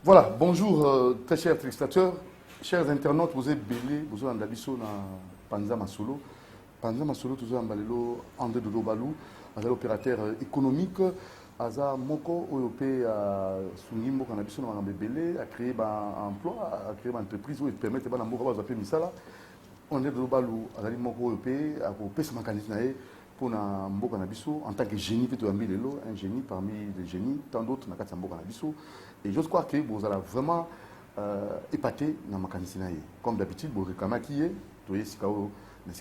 Voilà, bonjour très chers téléspectateurs, chers internautes, vous êtes belés, vous êtes en Dabiso dans Panza Masolo. Panza Masolo, vous êtes en Balelo, André Dodo Balou, opérateur économique, Aza Moko, Oyopé, Sungimbo, Kanabiso, dans Belé, a créé un emploi, a créé une entreprise où il permet de faire un emploi, vous appelez Misala. André Dodo Balou, Azali Moko, Oyopé, a coupé ce mécanisme pour Mboka Nabiso, en tant que génie, un génie parmi les génies, tant d'autres, Nakati Mboka Nabiso. Et je crois que vous allez vraiment épater dans le mécanisme. Comme d'habitude, vous réclamez qui est, vous voyez, si vous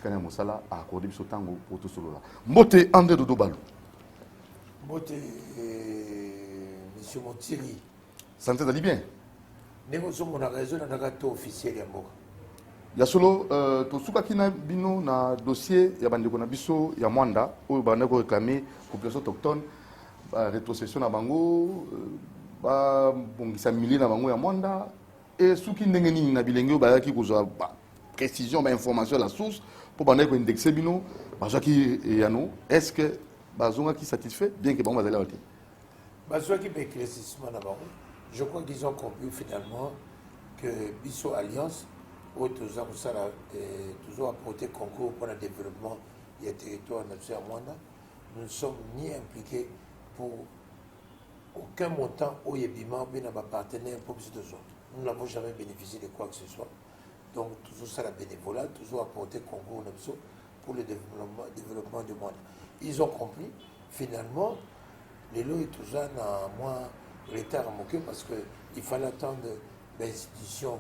avez Mosala à accorder ce temps pour tout cela. Mbote André Dodo Balou. Mbote, monsieur Montiri. Santé d'aller bien. Nous sommes en raison d'un acte officiel. Il y a solo, tout ce qui est bino na dossier, il y a bande de biso, il y a Mwanda, où il y a réclamé population autochtone, rétrocession à Bango, bongisa milliers na Bango ya Mwanda, et ce qui n'est ni na bilingue, bah qui cause précision, information la source pour bande ko indexer bino, bah qui ya nous, est-ce que bazonga qui satisfait bien que bon va aller à l'autre. Bazonga qui éclaircissement na Bango, je crois qu'ils ont compris finalement que Bisso Alliance toujours apporter concours pour le développement des territoires nationaux à Mwanda. Nous ne sommes ni impliqués pour aucun montant au Yébima ou dans ma partenaire pour ces deux autres. Nous n'avons jamais bénéficié de quoi que ce soit. Donc, toujours ça, la bénévolat, toujours apporter concours pour le développement du monde. Ils ont compris, finalement, les lois et tout ça, dans moins retard à moquer parce qu'il fallait attendre l'institution.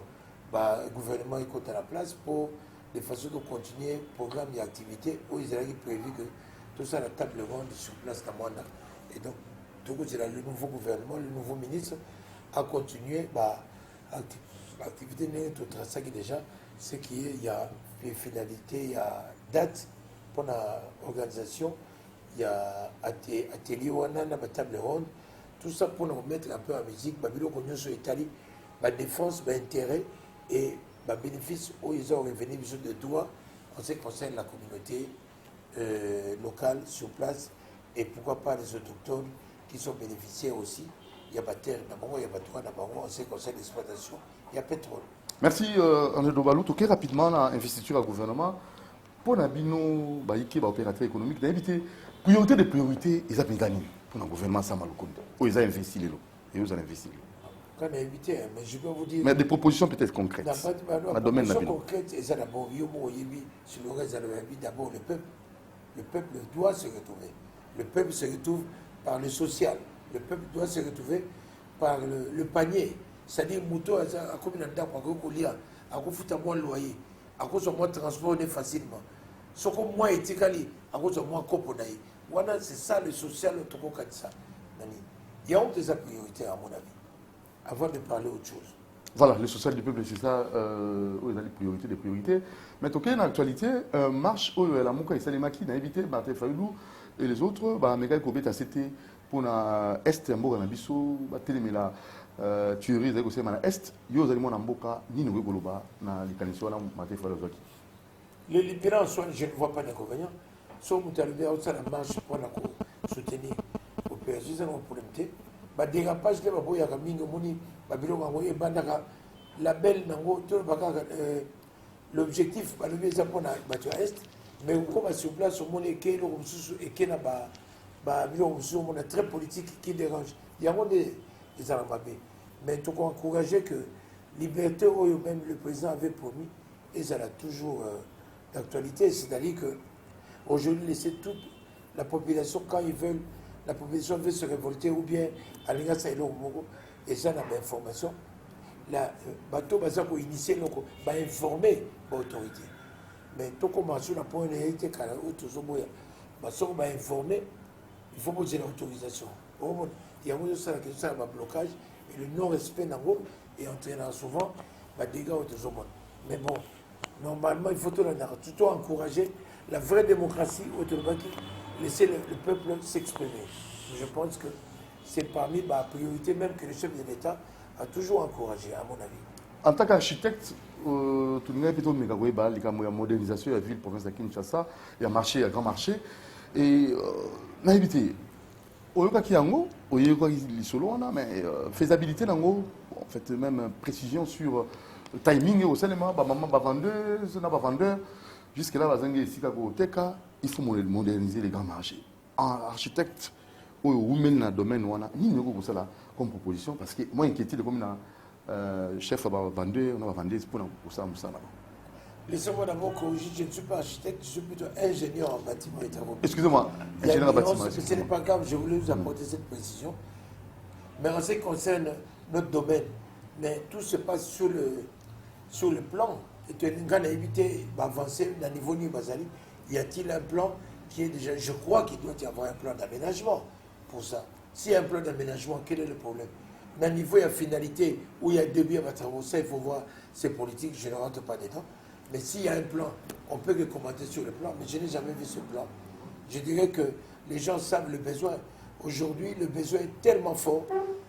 Le gouvernement est à la place pour de façon de continuer le programme d'activité où ils avaient prévu que tout ça, la table ronde sur place dans Mwanda. Et donc, tout le nouveau gouvernement, le nouveau ministre a continué l'activité de tout ça qui déjà, c'est qu'il y a une finalité, il y a date pour l'organisation, il y a atelier où on a la table ronde, tout ça pour nous mettre un peu en musique, Babylone qu'on sur l'Italie, la défense, l'intérêt. Et le bénéfice où ils ont revenu de droit en ce qui concerne la communauté locale sur place et pourquoi pas les autochtones qui sont bénéficiaires aussi. Il y a pas de terre d'abord, il y a pas de droit d'abord en ce qui concerne l'exploitation, il y a pétrole. Merci André Dobalou. Toqué rapidement l'investiture au gouvernement pour Nabino, opérateur économique, d'inviter priorité de priorité, ils ont gagné pour le gouvernement Samaloukound. Où ils ont investi les lots et ils ont investi. Mais je peux vous dire. Mais des propositions peut-être concrètes. Dans le domaine concrète, c'est d'abord le peuple. Le peuple doit se retrouver. Le peuple se retrouve par le social. Le peuple doit se retrouver par le panier. C'est-à-dire, Mouto, à comme il a à cause de moins loyer, à cause de moins transport facilement. Ce qu'on moins éthiquement, à cause de moins coponaï. Voilà, c'est ça le social, le truc comme ça. Il y a des priorités à mon avis. Avant de parler autre chose. Voilà, le social du peuple, c'est ça, où il y a des priorités. Mais en actualité, marche où la Mouka et Salimaki n'a évité Martin Fayoulou et les autres, Mega Kobet a cité pour l'Est, Mboka Nabiso, Télémela, Tuerie, Zagosé, Est, Yo Zalimon Mboka, Nino Goloba, na l'Ikaniswa, Martin Fayoulou. Le libéral, je ne vois pas d'inconvénient. Sauf que vous avez la marche pour soutenir l'opération, c'est un problème. Ba dérapage ke baboya ka mingi moni ba biloko ngo e bandaka label nango to bakaka l'objectif ba lebi za pona ba tu est mais ko ba sur place au moni ke lo mususu e ke na ba biloko mususu mona très politique qui dérange yango des arabes mais tout encourager que liberté ou même le président avait promis et ça a toujours d'actualité, c'est-à-dire que aujourd'hui laisser toute la population quand ils veulent. La population veut se révolter ou bien à l'Inga et ça n'a pas d'information. La bateau va initier, va informer l'autorité. Mais tout comme sur la point de réalité, quand on va informer, il faut poser l'autorisation. Il y a un blocage et le non-respect et entraînant souvent des dégâts au monde. Mais bon, normalement, il faut tout encourager la vraie démocratie au Tolbaki. Laisser le peuple s'exprimer. Je pense que c'est parmi les priorités même que le chef de l'État a toujours encouragé, à mon avis. En tant qu'architecte, tu as plutôt la modernisation de la ville, province de Kinshasa, il y a marché, il y a grand marché. Et on a évité. Il y a faisabilité, fait même précision sur le timing au cinéma, maman vendeuse, n'a pas vendeur. Jusque là, il faut moderniser les grands marchés. En architecte, ou dans le domaine, ni ne ça comme proposition, parce que moi, inquiété de comme chef vendeur, on va vendre pour ça. Laissez-moi d'abord corriger, je ne suis pas architecte, je suis plutôt ingénieur en bâtiment et travaux. Excusez-moi, ingénieur en bâtiment. Ce n'est pas grave, je voulais vous apporter cette précision. Mais en ce qui concerne notre domaine, mais tout se passe sur le plan. Et que l'Ingan a évité d'avancer dans le niveau du Bazali. Y a-t-il un plan qui est déjà. Je crois qu'il doit y avoir un plan d'aménagement pour ça. S'il y a un plan d'aménagement, quel est le problème? Dans le niveau, il y a finalité, où il y a début à travaux, ça, il faut voir, c'est politique, je ne rentre pas dedans. Mais s'il y a un plan, on peut le commenter sur le plan, mais je n'ai jamais vu ce plan. Je dirais que les gens savent le besoin. Aujourd'hui, le besoin est tellement fort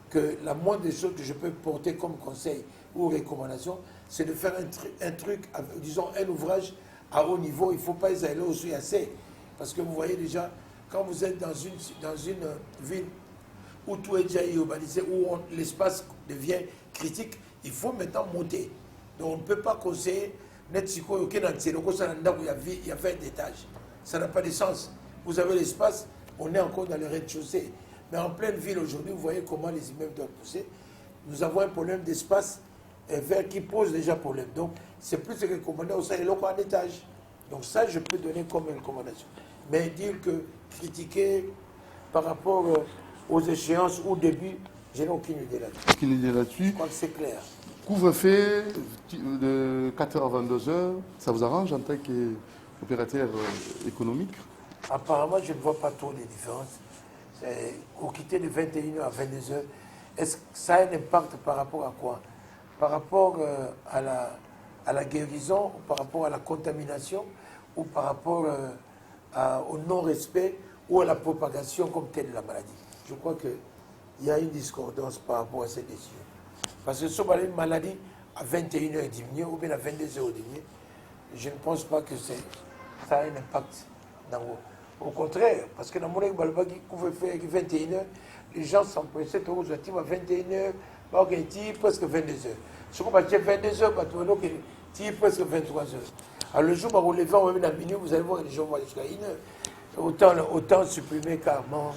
que la moindre des choses que je peux porter comme conseil ou recommandation, c'est de faire un truc, disons un ouvrage à haut niveau. Il ne faut pas y aller aussi assez. Parce que vous voyez déjà, quand vous êtes dans une ville où tout est déjà urbanisé, où l'espace devient critique, il faut maintenant monter. Donc on ne peut pas conseiller il y a 20 étages. Ça n'a pas de sens. Vous avez l'espace, on est encore dans le rez-de-chaussée. Mais en pleine ville aujourd'hui, vous voyez comment les immeubles doivent pousser. Nous avons un problème d'espace vert qui pose déjà problème. Donc c'est plus recommandé au sein des locaux en étage. Donc ça, je peux donner comme une recommandation. Mais dire que critiquer par rapport aux échéances ou au début, je n'ai aucune idée là-dessus. Aucune idée là-dessus. Je crois que c'est clair. Couvre-feu de 4h à 22h, ça vous arrange en tant qu'opérateur économique? Apparemment, je ne vois pas trop les différences. Au quitter de 21h à 22h, est-ce que ça a un impact par rapport à quoi? Par rapport à la guérison, ou par rapport à la contamination, ou par rapport au non-respect, ou à la propagation comme telle de la maladie? Je crois qu'il y a une discordance par rapport à ces décisions. Parce que si on a une maladie à 21h diminuée ou bien à 22h diminuée, je ne pense pas que ça a un impact dans vous. Au contraire, parce que dans mon école, qui pouvait faire 21h, les gens s'empressaient aux actifs à 21h, presque 22h. Si on a 22h, c'est presque 23h. Alors le jour où on lève, on va dans minuit, vous allez voir, les gens vont jusqu'à 1h. Autant supprimer carrément.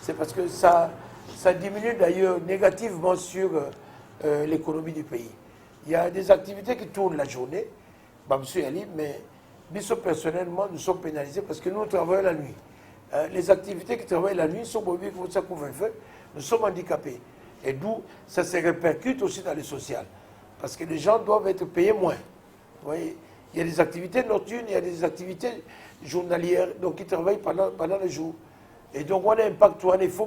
C'est parce que ça diminue d'ailleurs négativement sur l'économie du pays. Il y a des activités qui tournent la journée, monsieur Ali, mais nous, personnellement, nous sommes pénalisés parce que nous travaillons la nuit. Les activités qui travaillent la nuit sont mobiles pour ça qu'on veut faire. Nous sommes handicapés. Et d'où ça se répercute aussi dans le social. Parce que les gens doivent être payés moins. Vous voyez, il y a des activités nocturnes, il y a des activités journalières, donc ils travaillent pendant le jour. Et donc on a un impact, il faut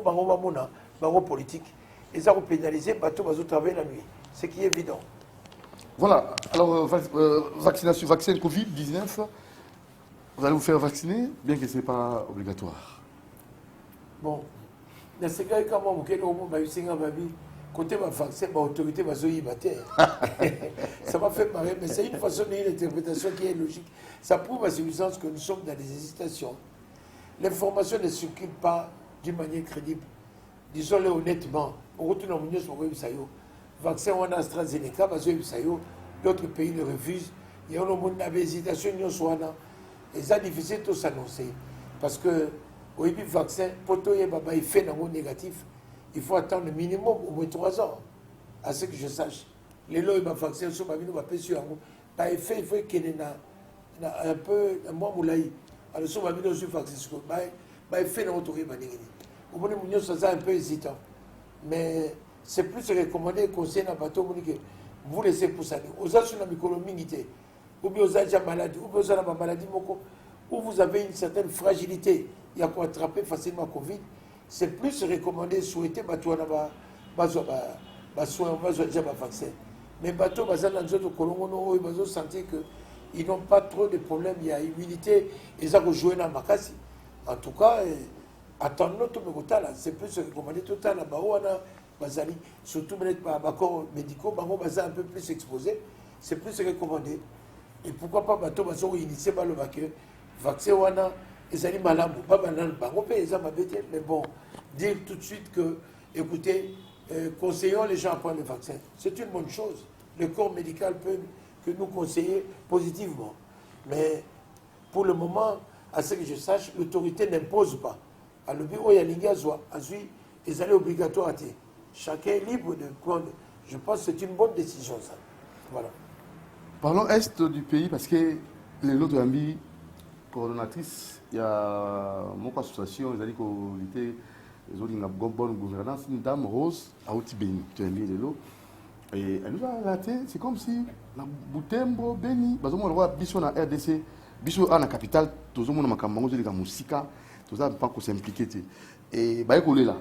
politique. Et ça, on pénaliser, bateau, travailler la nuit. Ce qui est évident. Voilà, alors vaccination, vaccin Covid-19, vous allez vous faire vacciner, bien que ce n'est pas obligatoire. Bon, dans ce cas, quand vous avez côté vaccin, l'autorité va se ça m'a fait marrer, mais c'est une façon d'interprétation qui est logique. Ça prouve à suffisance que nous sommes dans des hésitations. L'information ne circule pas d'une manière crédible. Disons-le honnêtement, on retourne en Union sur le vaccin on a AstraZeneca, d'autres pays le refusent. Il y a une hésitation, et c'est difficile de s'annoncer. Parce que, au début, le vaccin, pour tout le effet négatif, il faut attendre le minimum au moins 3 ans, à ce que je sache. Les lois, le vaccin, sont pas sûr. Par effet, il faut qu'il y ait un peu, un mois moulaï. Alors, si on va venir sur le vaccin, il effet dans l'autorité. Au moins, c'est un peu hésitant. Mais c'est plus recommandé conseil dans le bateau que vous laissez pour ça. Aux autres, sur l'économie, ou bien aux autres maladies, ou bien aux autres maladies, où vous avez une certaine fragilité, il y a quoi attraper facilement le Covid, c'est plus recommandé, souhaiter, vaccin. Mais bateau, dans d'autres colons, ils ont senti qu'ils n'ont pas trop de problèmes, il y a immunité, ils ont joué dans ma casse. En tout cas, attendons tout le monde, c'est plus recommandé tout le temps, surtout par accords médicaux, un peu plus exposé, c'est plus recommandé. Et pourquoi pas bateau, initié par le vaccin, ils allaient malades, pas banal, mais bon, dire tout de suite que, écoutez, conseillons les gens à prendre le vaccin. C'est une bonne chose. Le corps médical peut que nous conseiller positivement. Mais pour le moment, à ce que je sache, l'autorité n'impose pas. À l'objet, il y a l'ingazwa, à celui, ils allaient obligatoire. Chacun est libre de prendre. Je pense que c'est une bonne décision, ça. Voilà. Parlons est du pays parce que les autres amis coordonnatrices, il y a mon association, ils ont dit qu'on était les autres une bonne gouvernance, une dame Rose à Outibeni, tu as mis l'eau. Et elle nous a raté, c'est comme si la Boutembo, Beni, parce que moi, le roi Bissot na RDC, Bissot à la capitale, tout le monde m'a dit que la musique, tout ça, pas qu'on s'implique. Et bah, écoutez là.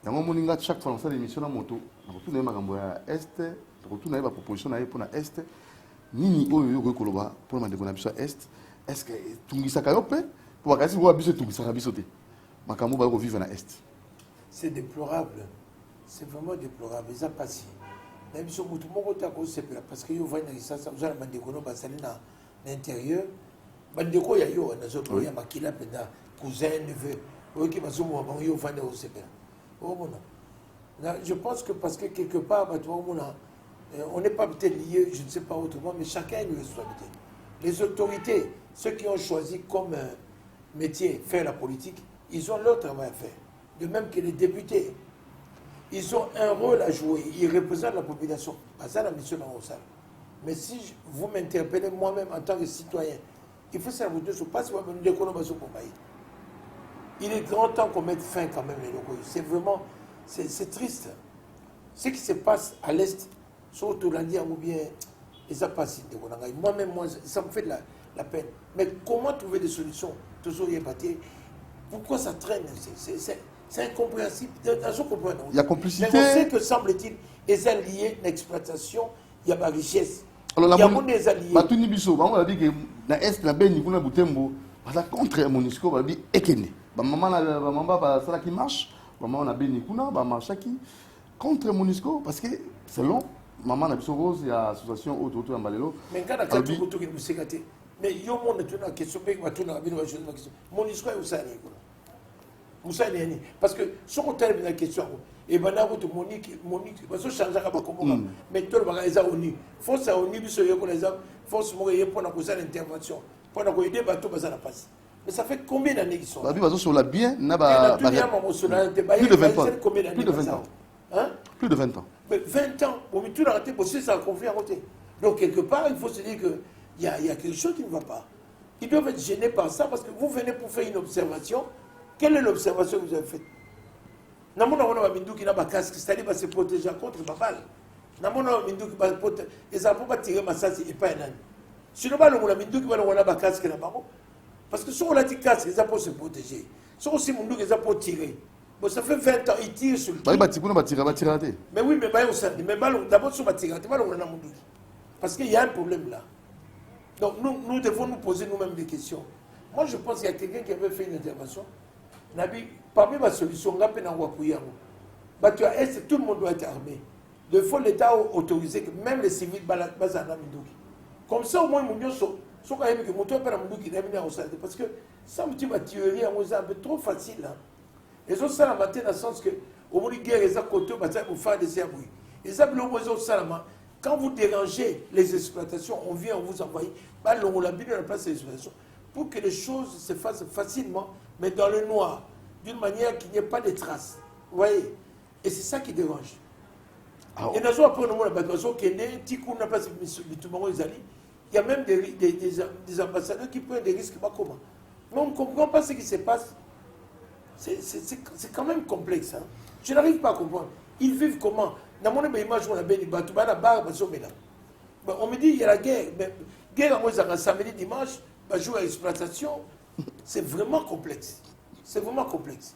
Il y a un moment chaque fois, on fait des missions à moto. On retourne à l'Est, on retourne à la proposition pour l'Est. Nini oyo koloba pour ma dégonner sur Est. Est-ce que Tungisa Kayope pour regarder si vous avez Tungisa Rabisoté. Makambo va revivre à l'Est. C'est déplorable. C'est vraiment déplorable. Ils ont passé. Même si on parce que vous voyez ça, vous avez des dégonner à l'intérieur. Bandeko ya yo na zo ya makila penda cousin neveu. Oui qui va souvent yo vendre au CPR. Je pense que parce que quelque part, on n'est pas peut-être lié, je ne sais pas autrement, mais chacun a une responsabilité. Les autorités, ceux qui ont choisi comme métier faire la politique, ils ont leur travail à faire. De même que les députés, ils ont un rôle à jouer, ils représentent la population. Ça, la mission dans salle. Mais si vous m'interpellez moi-même en tant que citoyen, il faut savoir que je passe par une économie pour moi. Il est grand temps qu'on mette fin quand même les locaux. C'est vraiment, c'est triste. Ce qui se passe à l'Est, surtout l'Indien ou bien les apacides de Konanga. Moi-même, ça me fait de la peine. Mais comment trouver des solutions? Toujours y est. Pourquoi ça traîne? C'est incompréhensible. Il y a complicité. Mais on sait que, semble-t-il, ils sont liés à l'exploitation, il y a ma richesse. Alors, il y a des alliés. Batuni Bisso, on a dit que dans l'Est, la Beni, on a Boutembo, contre Monisco, on a dit Ekene. Maman, ça qui marche. Maman, on a Beni Kuna, marche qui contre Monisco, parce que selon maman, on a Bisso Rose, il y a l'association autour de Mbalelo. Mais quand on a quatre autres qui nous sécatent, mais il y a une question, Monisco est où ça? Parce que si on termine la question, et ben là, Monique, parce que changer à comment, mais tout le monde est ONU. Force à ONU, il y a force pour l'intervention, pour aider bateau, ça passe. Mais ça fait combien d'années qu'ils sont là? Sur la bien, plus de 20 ans. Plus de 20 ans. Hein? Plus de 20 ans. Mais 20 ans, on met tout arrêté pour ça, conflit à côté. Donc, quelque part, il faut se dire qu'il y a quelque chose qui ne va pas. Ils doivent être gênés par ça parce que vous venez pour faire une observation. Quelle est l'observation que vous avez faite? Namona wana mindu qui n'a pas casque, c'est-à-dire va se protéger contre la balle. Namona mindu qui va protéger, ils n'ont pas tiré ma sasi et pas un an. Sinon, on a mindu qui va avoir un casque là-bas. Parce que si on a dit casque, ils ont pour se protéger. Si on a mindu qui ont pour tirer. Bon, ça fait 20 ans, ils tirent sur le tir. Mais oui, mais d'abord sur le tir, parce qu'il y a un problème là. Donc nous devons nous poser nous-mêmes des questions. Moi, je pense qu'il y a quelqu'un qui avait fait une intervention. Parmi ma solution, tout le monde doit être armé. Il faut l'État autoriser que même les civils basent en Amindouki. Comme ça, au moins, parce que ça me dit ma théorie, c'est un peu trop facile. Les autres, ça la matin dans le sens que, au moins, les guerres, les côtés, pour faire des services. Et ça, quand vous dérangez les exploitations, on vient, on vous envoie, on l'a mis dans la place des exploitations, pour que les choses se fassent facilement, mais dans le noir, d'une manière qu'il n'y ait pas de traces. Vous voyez? Et c'est ça qui dérange. Et dans ce il y a même des ambassadeurs qui prennent des risques. Mais on ne comprend pas ce qui se passe. C'est quand même complexe. Hein? Je n'arrive pas à comprendre. Ils vivent comment? On me dit il y a la guerre. Mais guerre, samedi, dimanche, jour à exploitation. C'est vraiment complexe. C'est vraiment complexe.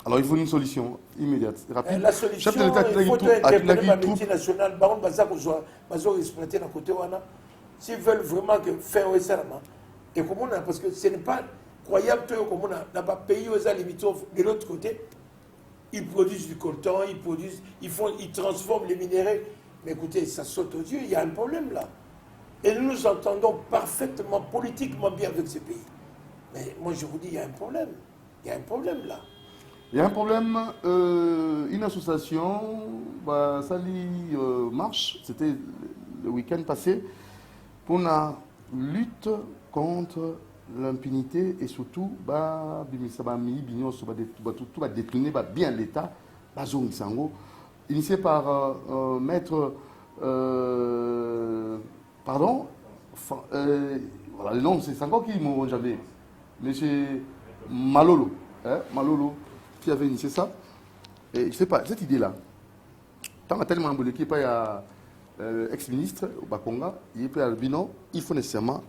Alors il faut une solution immédiate, rapide. La solution, il faut interpeller la multinationale, baron Bazar, exploiter dans côté Wana. S'ils veulent vraiment que faire ça, et comment parce que ce n'est pas croyable que on n'a pas payé aux aliments de l'autre côté. Ils produisent du coltan, ils transforment les minéraux. Mais écoutez, ça saute aux yeux, il y a un problème là. Et nous nous entendons parfaitement, politiquement bien avec ce pays. Mais moi je vous dis, il y a un problème. Il y a un problème là. Il y a un problème, une association, bah, ça marche, c'était le week-end passé, pour la lutte contre l'impunité et surtout, bah, tout va détourner bien l'État, bah, zone sango, initié par maître, pardon, voilà, le nom c'est encore qui m'ont jamais, monsieur Malolo, hein, Malolo, qui avait initié ça. Et je ne sais pas, cette idée-là, tant tellement qu'il n'y a pas ex-ministre au Bakonga, il n'y a pas Albino, il faut nécessairement,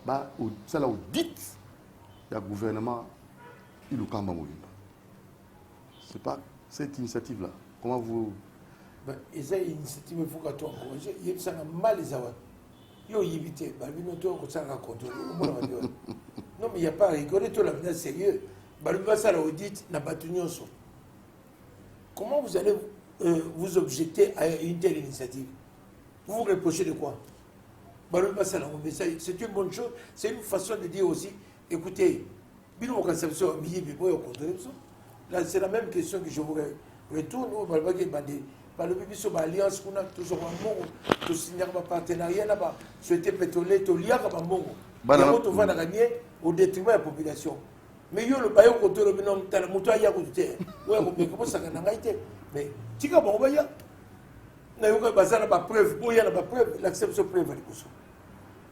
bah, ça là, dit, il y a le gouvernement, il est quand même. C'est pas cette initiative-là. Comment vous. Et ça, initiative, il faut que tu encourages. Il y a mal les avoir. Il y a évité, Balbino, tu as raconté. Non, mais il n'y a pas à rigoler, tout l'avenir sérieux. Balbino, ça l'a audit, n'a pas tenu en son. Comment vous allez vous objecter à une telle initiative? Vous vous reprochez de quoi? C'est une bonne chose, c'est une façon de dire aussi, écoutez, là c'est la même question que je vous retourne, par le public sur l'alliance qu'on a toujours un mot, tout signer un partenariat là-bas, souhaiter pétrolier, tout lier à un mot. Il y a autre va gagner au détriment de la population. Mais il y a le baillot contre le binom, tu as le mouton à Yakoute. Oui, comment ça n'a pas été? Mais tu as bon baillot. Na yoka bazana ba preuve, boya na ba preuve, l'acception preuve ali kuso.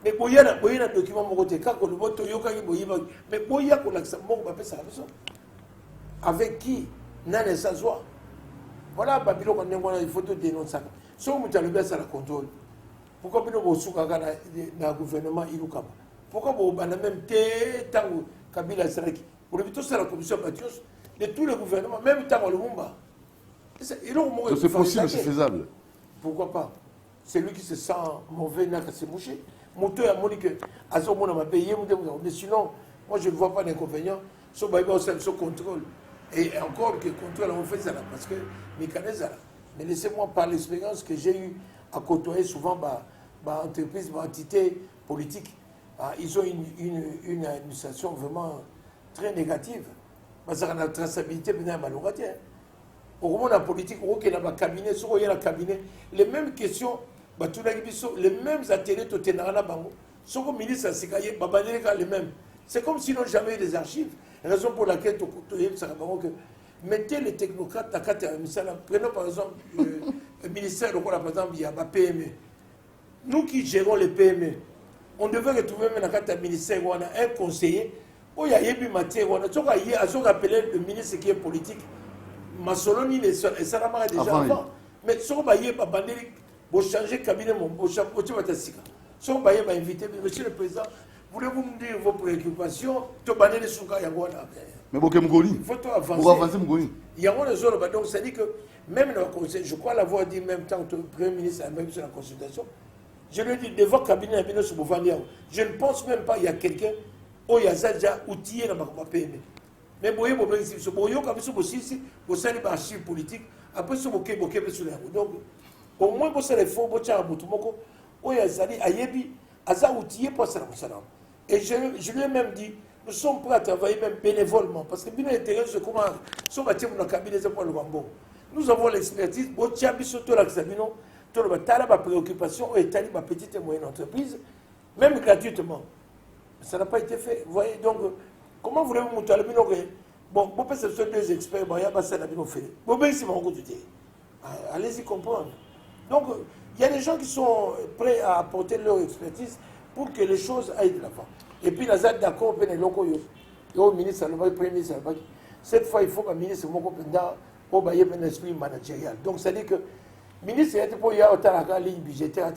Mais boya na document mo côté kako le moto yoka ki boya mais boya ko l'acception mo ba pesa biso. Avec qui nane sa joie. Voilà babilo quand ngona il faut te dénoncer. So mu talebe ça la contrôle. Pourquoi bino bo suka kana na gouvernement ilukama. Pourquoi bo bana même té tango Kabila Saraki. Pour le ça la commission Batios de tous les gouvernements même tango le Mumba. C'est possible, c'est faisable. Pourquoi pas? C'est lui qui se sent mauvais, n'a qu'à se moucher. Mouton a dit que Azomona m'a payé, mais sinon, moi je ne vois pas d'inconvénient. Ce contrôle. Et encore que contrôle, on fait ça là, parce que mécanisme. Mais laissez-moi par l'expérience que j'ai eue à côtoyer souvent entreprises, entités politiques. Ils ont une administration vraiment très négative. Parce que la traçabilité, bien malheureusement. Au moment de la politique, il y a un cabinet, les mêmes questions, les mêmes ateliers, le ministre les mêmes. C'est comme s'ils n'ont jamais eu des archives. Raison pour laquelle mettez les technocrates, prenons par exemple le ministère, par exemple, il y a la PME. Nous qui gérons les PME, on devait retrouver même dans le ministère un conseiller, où il y a une matière, on a appelé le ministre qui est politique. Massoloni et ça n'a déjà avant. Mais si on va changer de cabinet, si on va inviter, monsieur le président, voulez-vous me dire vos préoccupations? Mais il faut avancer. Il y a des autres, donc ça dit que même le conseil, je crois l'avoir dit même tant que le Premier ministre a même sur la consultation, je lui ai dit devant le cabinet, je ne pense même pas qu'il y a quelqu'un où il y a déjà outillé dans ma PME. Mais vous voyez, vous savez, les archives politiques, après, vous avez sur donc, au moins, vous savez, les fonds, vous avez outillé pour ça. Et je lui ai même dit, nous sommes prêts à travailler même bénévolement, parce que bien l'intérêt, c'est comment, nous avons l'expertise, vous avez surtout la préoccupation, et ma petite et moyenne entreprise, même gratuitement. Ça n'a pas été fait. Vous voyez, donc, comment voulez-vous monter le binocle? Bon, vous pouvez faire deux experts, il y a pas ça, allez-y comprendre. Donc, il y a des gens qui sont prêts à apporter leur expertise pour que les choses aillent de l'avant. Et puis, la ZAD d'accord, le ministre, le premier ministre, cette fois, il faut que le ministre ait un esprit managérial. Donc, ça dit que le ministre, il y a une ligne budgétaire,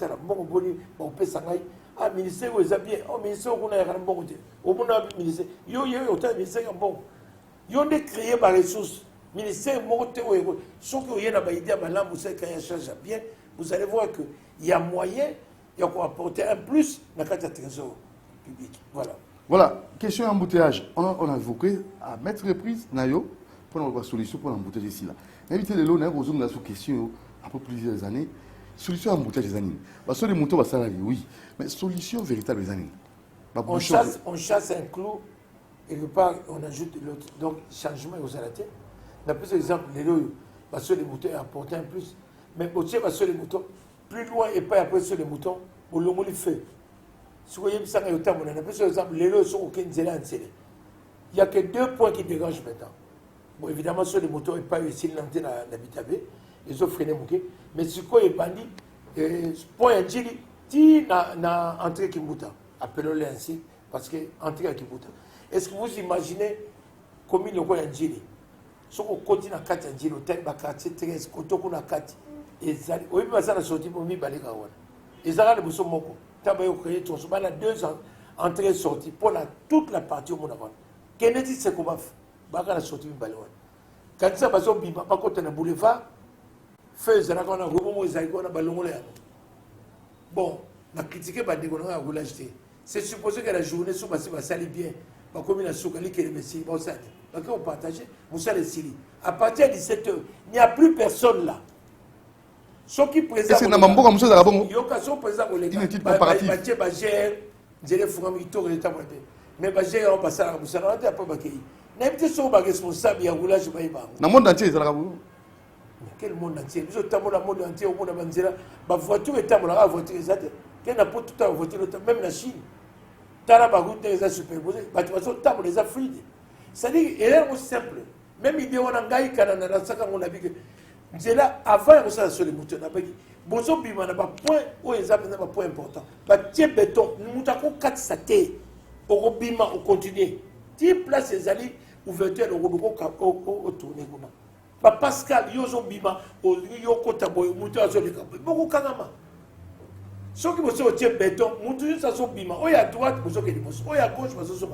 ah, ministère, vous avez bien. Oh, ministère, vous avez un bon côté. Au bout d'un ministère, il y a autant de ministères bon. Il y a des créés par les ressources. Ministère, sauf qu'il y a une idée, bien, vous allez voir qu'il y a moyen, il y a quoi apporter un plus dans le trésor public. Voilà. Voilà, question embouteillage. On a évoqué à mettre reprise, Nayo, pour avoir une solution pour l'embouteillage ici. Invité les lots, on a une question après plusieurs années. Solution embouteillage des années. Parce que les moutons, ça oui. Mais solution véritable des années. On chasse un clou et quelque part, on ajoute l'autre. Donc, changement aux arrêtés. On a plus d'exemples, les lots, parce que les moutons apportent un plus. Mais pour tirer parce que les moutons, plus loin et pas après sur les moutons, pour le monde fait. Si vous voyez, ça on a plus d'exemples, les lots sont aucun zéla en scellé. Il n'y a que 2 points qui dérangent maintenant. Bon, évidemment, sur les moutons, ils n'ont pas réussi à l'entrer dans l'habitat B, ils ont freiné Mouké. Mais ce qu'on est bandit, point un djili, qui n'a entré Kimbuta. Appelons-le ainsi, parce que entré à Kimbuta. Est-ce que vous imaginez combien de fois un djili? Si on continue à 4 djili, au tel quartier 13, quand on a 4, et ça, oui, mais ça a sorti pour m'y balayer. Et ça a le bousson moko. Tabayo créé ton souvent, 2 ans, entrée sortie pour toute la partie au monde avant. Kennedy, c'est comment Baka la sortie m'y balayer. Quand ça va sortir, pas quand on a boulevard, fait ça, on a rebond, on a ballon. Bon, on a critiqué par des gens à roulage. C'est supposé que la journée soit passée, va salir bien. Comme il a soukali qui est le messie, bon ça. Donc on partage, vous savez Sili. À partir de 17h, il n'y a plus personne là. Ceux qui présentent. Est-ce que Namambo comme ça d'abord? Il y a occasion présent pour les gars. Une étude comparative. Mais Bagère, on passe à la Moussa, on a pas baqué. N'importe sur le responsable, il y a roulage, il y a dans le monde entier, c'est là. Quel monde entier? Nous sommes dans le monde entier, au monde entier. La voiture est dans la voiture. Il y a pas tout à voiture, même la Chine. Tara Bagout est superposé. La voiture est les Afrides. C'est-à-dire, il est aussi simple. Même idée, on a un gars qui a un sac, on a vu que. C'est là, avant, on a sur les moutons. Bozo Bima n'a pas point, ou les n'a pas point important. Tiens, béton, nous avons 4 satés. Au Bima, on continue. Tiens, place les alliés, ouverture, au tourner. Pascal, Yozo Bima, au Yoko Taboy, Mouton à Zolika. Beaucoup Kanama. Ceux qui vont tiens, béton, Mouton à Zobima. Oh, il y a droite, vous avez des mots. Oh, il y a gauche, vous avez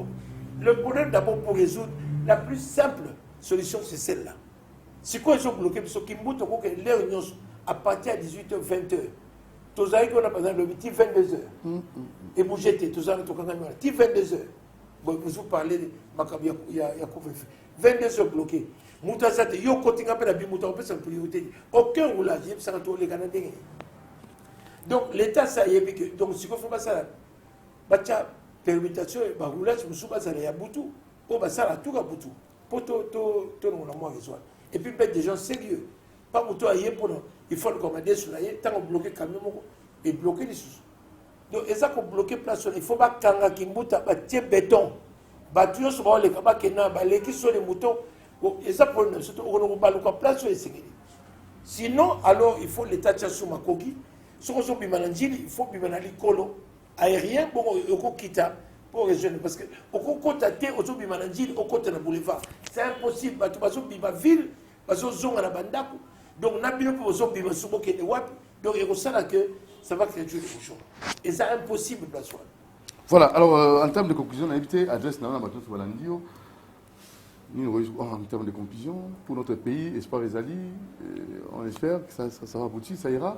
le problème d'abord pour résoudre, la plus simple solution, c'est celle-là. C'est quoi ils ont bloqué? Parce qu'ils m'ont dit que les réunions à partir de 18h, 20h. Tous les qu'on a par exemple le 22h. Et vous jetez, tous les qu'on a 22h. Bon, vous parlez de Macabia, il y a couvre-feu. 22h bloqué. Moutazate, yo continue à la bimouta, on peut s'en priorité. Aucun roulage, il y a les Canadiens. Donc l'État, ça y est, donc si on fait pas ça, bacha permutation, bah roulage, vous souvent ça y a boutou. Oh, bah ça, tout à boutou. Pour tout le monde à moi, et puis mettre des gens sérieux. Pas pour toi, il faut le commander sur la tant qu'on bloque le camion et bloquer les sous. Donc, et ça qu'on bloque place, il faut pas kanga kimbuta, tiens béton. Battu sur les cabas qui n'ont pas les qui sont les moutons. Et ça pour nous, surtout on va le place sur les sécurités. Sinon, alors il faut l'État tchassou makoki. Si on s'en bimananjili, il faut bimanali kolo aérien bon au kita. Pour région parce que au côté au so bimananjili au côté de boulevard. C'est impossible parce que bima ville parce que zone à la bandaku. Donc n'a bien pour so bima subo qui est wap. Donc il ressent que ça va créer des bouchons. Et c'est impossible de soi. Voilà, alors en termes de conclusion, on a invité adresse dans la matin sur Valandio. En termes de conclusion, pour notre pays, Espoir et Ali, on espère que ça va aboutir, ça ira.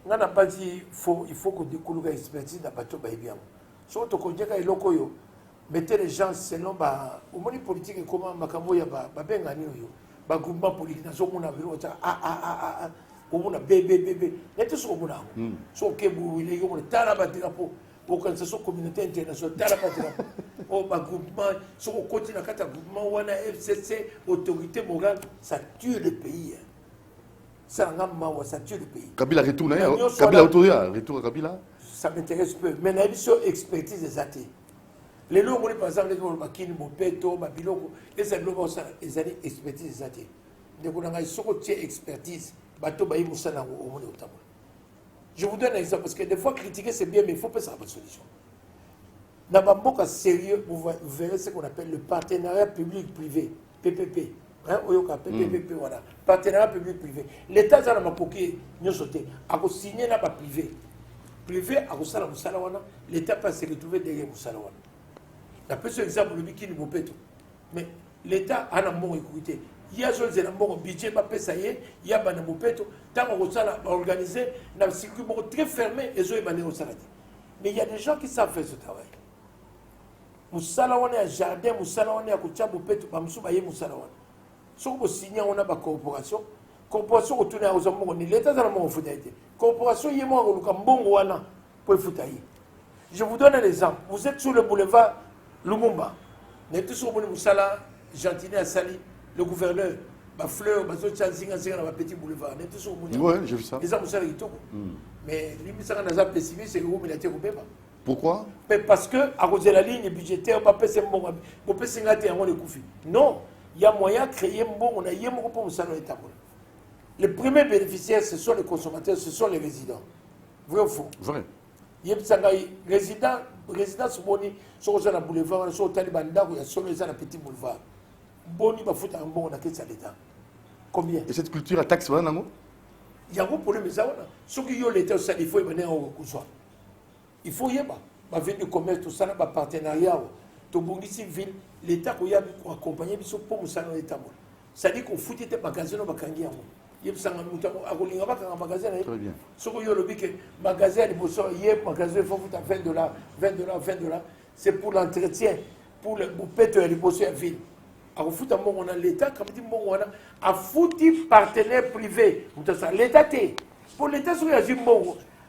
On n'a pas dit il faut qu'on découvre l'expertise dans le bateau. Surtout quand on dit que mettez les gens selon au monde politique et comment Makambo ya bengani yo groupement politique na so mona velo ta au mona bébé n'était so mona so kebu ile yo mona tala batira po organisation communauté internationale tala batira au groupement so continue kata groupement wana FCC autorité morale ça tue le pays. Ça tue le pays. Kabila retourne, Kabila retour à Kabila. Ça m'intéresse peu. Mais la mission expertise des athées. Les lots, par exemple, les lots, les mopeto, les années expertise des athées. Donc, on a une expertise. Je vous donne un exemple, parce que des fois, critiquer, c'est bien, mais il faut pas savoir la solution. Dans ma boca sérieux, vous verrez ce qu'on appelle le partenariat public-privé, PPP. Hein, PPP, voilà. Partenariat public-privé. L'État, ça n'a pas signé là privé. Privé, l'État peut se retrouver derrière Moussalawana. La plus exemple, le Bikini Mopeto. Mais l'État a un bon écouté. Il y a un bon budget, il y a un Mopeto. Tant qu'on a organisé, il y a un circuit très fermé et ils ont émané au Saladi. Mais il y a des gens qui savent faire ce travail. Moussalawana a jardin, Moussalawana a Koucha Mopeto, Moussoubaye Moussalawana. Si on signe, on a une coopération. Coopération retourne aux hommes, l'État a un fauteuil. Coopération, il y a un bon pour le fauteuil. Je vous donne un exemple. Vous êtes sur le boulevard Lumumba. Mais tout ce monde Moussala, Gentilé à Sali, le gouverneur, ma fleur, ma zone Chansinga, c'est un petit boulevard. Oui, j'ai vu ça. Les Moussala, ils tombent. Mais l'immissaire n'a pas pessimiste, c'est le groupe militaire au Béba. Pourquoi? Parce que, à cause de la ligne budgétaire, on peut se bon, on peut se gâter en Koufi. Non, il y a moyen de créer un bon, on a un bon pour Moussala l'État. Les premiers bénéficiaires, ce sont les consommateurs, ce sont les résidents. Vrai ou faux? Vrai. Résidents, Boni, sur le boulevard, sur le Talibanda, sur le petit boulevard. Boni va foutre un bon, on a qu'à l'État. Combien? Et cette culture à taxe, voilà, non? Il y a un problème, mais ça, ceux qui ont l'État, il faut y venir au Koussoir. Il faut y aller. Ma ville de commerce, tout ça, ma partenariat, tout le monde ici, ville, l'État qui a accompagné, il faut pour nous ça, l'État. Ça dit qu'on fout des magasins, on va gagner. Il y a un magasin. Très bien. Ce que le magasin, il y a un magasin, il faut foutre $20. C'est pour l'entretien, pour le péter les bosser à ville. Alors, on a l'État, comme dit, on a foutu partenaire privé. L'État, pour l'État, c'est un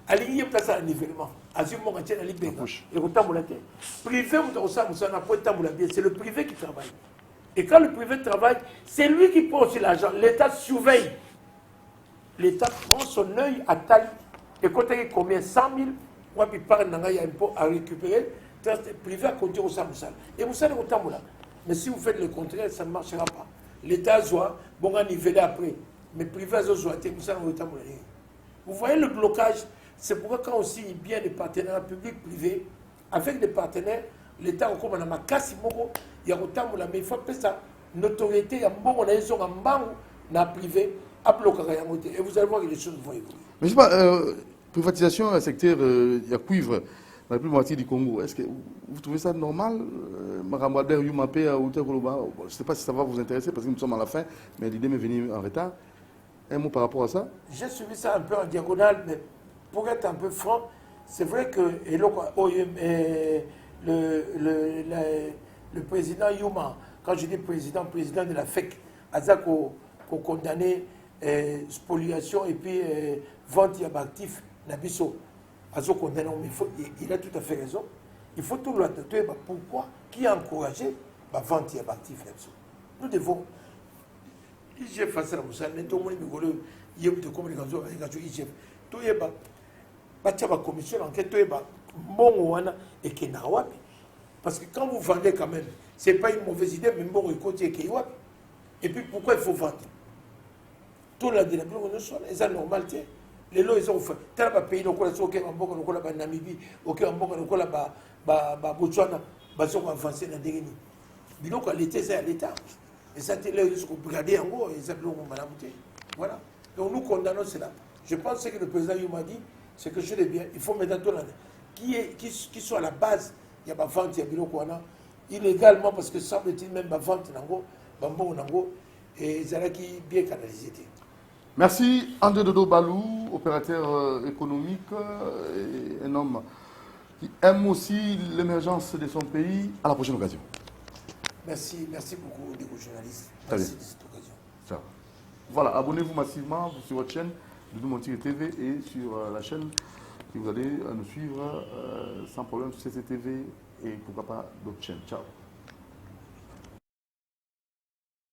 aligné un nivellement. C'est le privé qui travaille. Et quand le privé travaille, c'est lui qui prend aussi l'argent. L'État surveille. L'État prend son œil à taille. Et quand il y a combien 100 000, moi, il parle d'un impôt à récupérer. Le privé a compté au Samoussal. Et vous savez, mais si vous faites le contraire, ça ne marchera pas. L'État doit, bon, à niveler après. Mais le privé doit vous voyez le blocage. C'est pourquoi quand on signe bien des partenariats publics-privés, avec des partenaires, l'État, comme on a ma casse, il y a autant de mais il faut ça. Notoriété, il y a un bon, on a une en banque, on a privé, à bloquer. Et vous allez voir que les choses vont évoluer. Mais je sais pas, privatisation du secteur, il y a cuivre dans la plus moitié du Congo. Est-ce que vous trouvez ça normal? Je ne sais pas si ça va vous intéresser parce que nous sommes à la fin, mais l'idée m'est venue en retard. Un mot par rapport à ça? J'ai suivi ça un peu en diagonale, mais pour être un peu franc, c'est vrai que le président Yuma, quand je dis président de la FEC, qu'on condamné spoliation et puis vente d'actifs, Nabiso, il a tout à fait raison. Il faut tout le temps. Pourquoi? Qui a encouragé la vente d'actifs? Nous devons. IGF face à la Moussa, tout le monde est de communication avec IGF. Tout est bas. La commission d'enquête est bas. Et qui n'a pas. Parce que quand vous vendez quand même, ce n'est pas une mauvaise idée, mais bon, il côté qui est. Et puis pourquoi il faut vendre? Tout la délibération, c'est normal. Les lois, ils ont fait. Tel pays, nous avons fait en Namibie, nous avons fait Botswana, nous avons avancé dans le dernier. Mais donc, l'État, c'est à l'État. Et ça, c'est là où ils regarder en gros, et ça, voilà. Donc, nous condamnons cela. Je pense que le président Youma dit, c'est que je l'ai bien. Il faut maintenant tout qui soit à la base, il y a ma vente, il y a Bilo Kouana, illégalement, parce que semble-t-il même ma vente, Bambo, et Zalaki bien canalisé. Merci André Dodo Balou, opérateur économique, et un homme qui aime aussi l'émergence de son pays. À la prochaine occasion. Merci beaucoup, les journalistes. Merci de cette occasion. Ciao. Voilà, abonnez-vous massivement sur votre chaîne Doudou Montiri TV et sur la chaîne que vous allez nous suivre sans problème sur CCTV et pourquoi pas d'autres chaînes. Ciao.